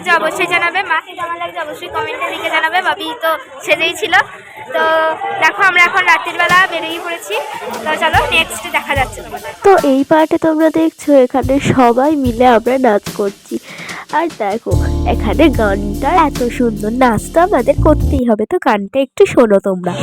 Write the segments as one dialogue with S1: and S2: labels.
S1: লাগছে অবশ্যই জানাবে, মাকে কেমন লাগছে অবশ্যই কমেন্টে লিখে জানাবে। বাবি তো সেজেই ছিল। তো দেখো আমরা এখন রাত্রির বেলা বেরিয়ে পড়েছি। তো চলো নেক্সট দেখা যাচ্ছে তোমাদের।
S2: তো এই পার্টে তোমরা দেখছো এখানে সবাই মিলে আমরা নাচ করছি। আর দেখো এখানে গানটা এত সুন্দর, নাচ তো আমাদের করতেই হবে, তো গানটা একটু শোনো তোমরা।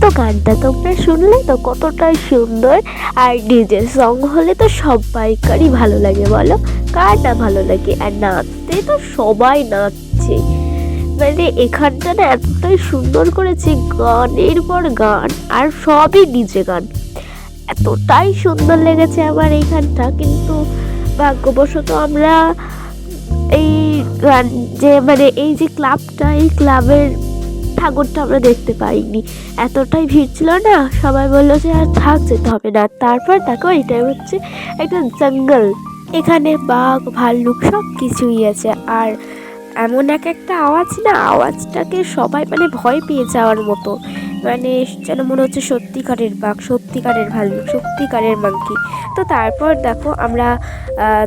S2: তো গানটা তোমরা শুনলে তো কতটাই সুন্দর। আর ডিজে সং হলে তো সবাইকারই ভালো লাগে, বলো কার না ভালো লাগে। আর নাচতে তো সবাই নাচছে, মানে এখানটা না এতটাই সুন্দর করেছে, গানের পর গান আর সবই ডিজে গান, এতটাই সুন্দর লেগেছে আমার এইখানটা। কিন্তু ভাগ্যবশত আমরা এই গান যে মানে এই যে ক্লাবটা, এই ক্লাবের ঠাকুরটা আমরা দেখতে পাইনি, এতটাই ভিড় ছিল না। সবাই বললো যে আর থাক, যেতে হবে না। তারপর দেখো এটাই হচ্ছে একটা জঙ্গল, এখানে বাঘ ভাল্লুক সব কিছুই আছে। আর এমন একটা আওয়াজ না, আওয়াজটাকে সবাই মানে ভয় পেয়ে যাওয়ার মতো, মানে যেন মনে হচ্ছে সত্যিকারের বাঘ, সত্যিকারের ভাল্লুক, সত্যিকারের মাংকি। তো তারপর দেখো আমরা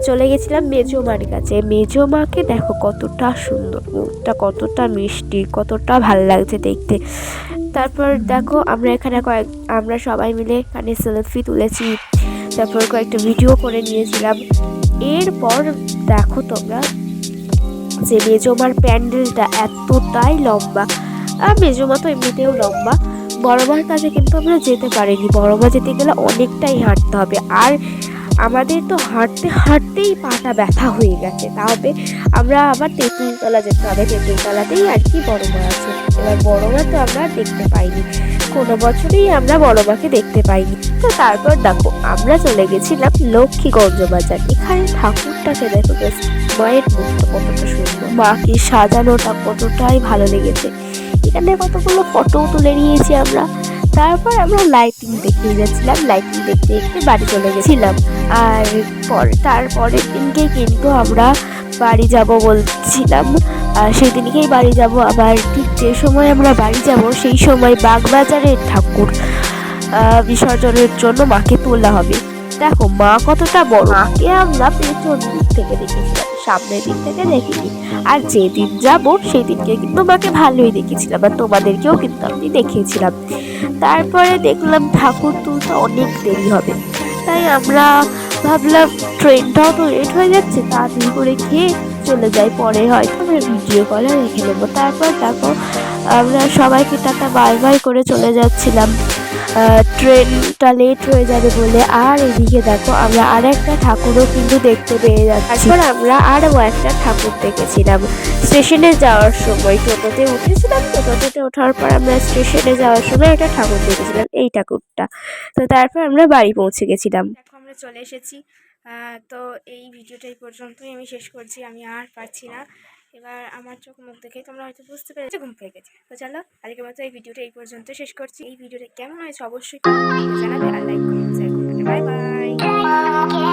S2: চলে গেছিলাম মেজো মার কাছে। মেজো মাকে দেখো কতটা সুন্দর, মুখটা কতটা মিষ্টি, কতটা ভাল লাগছে দেখতে। তারপর দেখো আমরা সবাই মিলে এখানে সেলফি তুলেছি, তারপর কয়েকটা ভিডিও করে নিয়েছিলাম। এরপর দেখো তোমরা যে মেজোমার প্যান্ডেলটা এতটাই লম্বা, আর মেজোমা তো এমনিতেও লম্বা। বড়মার কাছে কিন্তু আমরা যেতে পারিনি, বড়মা যেতে গেলে অনেকটাই হাঁটতে হবে। আর আমাদের তো হাঁটতে হাঁটতেই পাটা ব্যথা হয়ে গেছে, তাহলে আমরা আবার তেঁতুলতলা যেতে হবে, তেঁতুলতলাতেই আর কি বড়মা আছে। এবার বড়মা তো আমরা দেখতে পাইনি, কোনো বছরেই আমরা বড়মাকে দেখতে পাইনি। তো তারপর দেখো আমরা চলে গেছিলাম লক্ষ্মীগঞ্জ বাজার। এখানে ঠাকুরটাকে দেখো, মায়ের মুখটা কতটা সুন্দর, মাকে সাজানোটা কতটাই ভালো লেগেছে। এখানে কতগুলো ফটো তুলে নিয়েছি আমরা। তারপর আমরা লাইটিং দেখতে যাচ্ছিলাম, লাইটিং দেখতে দেখতে বাড়ি চলে গেছিলাম। আর তারপরের দিনকে কিন্তু আমরা বাড়ি যাব বলছিলাম, সেই দিনকেই বাড়ি যাব। আবার ঠিক যে সময় আমরা বাড়ি যাব সেই সময় বাগবাজারের ঠাকুর বিসর্জনের জন্য মাকে তোলা হবে। দেখো মা কতটা বড়, মাকে আমরা পেছন দিক থেকে দেখেছিলাম, সামনের দিক থেকে দেখিনি। আর যেদিন যাব সেই দিনকে কিন্তু মাকে ভালোই দেখেছিলাম, আর তোমাদেরকেও কিন্তু আমি দেখিয়েছিলাম। তারপরে দেখলাম ঠাকুর তুলতে অনেক দেরি হবে, তাই আমরা ভাবলাম ট্রেনটাও তো লেট হয়ে যাচ্ছে, তাড়াতাড়ি করে খেয়ে চলে যাই, পরে হয়তো আমরা ভিডিও কলে রেখে নেবো। তারপর দেখো আমরা সবাইকে টাটা বাই বাই করে চলে যাচ্ছিলাম, ট্রেনটা লেট হয়ে যাবে বলে। আর এদিকে দেখো আমরা আর একটা ঠাকুরও কিন্তু দেখতে পেয়ে যাচ্ছি। তারপর আমরা আরও একটা ঠাকুর দেখেছিলাম স্টেশনে যাওয়ার সময়, টোটোতে উঠেছিলাম, টোটোতে ওঠার পর আমরা স্টেশনে যাওয়ার সময় একটা ঠাকুর দেখেছিলাম, এই ঠাকুরটা। তো তারপর আমরা বাড়ি পৌঁছে গেছিলাম।
S1: দেখো আমরা চলে এসেছি। তো এই ভিডিওটা এই পর্যন্তই আমি শেষ করছি, আমি আর পারছি না। এবার আমার চোখ মুখ দেখে তোমরা হয়তো বুঝতে পেরেছো ঘুম পেয়ে গেছে। তো চলো আজকের মতো এই ভিডিওটা এই পর্যন্ত শেষ করছি। এই ভিডিওটা কেমন হয়েছে অবশ্যই জানাবে, আর লাইক কমেন্ট শেয়ার করবে। Bye bye.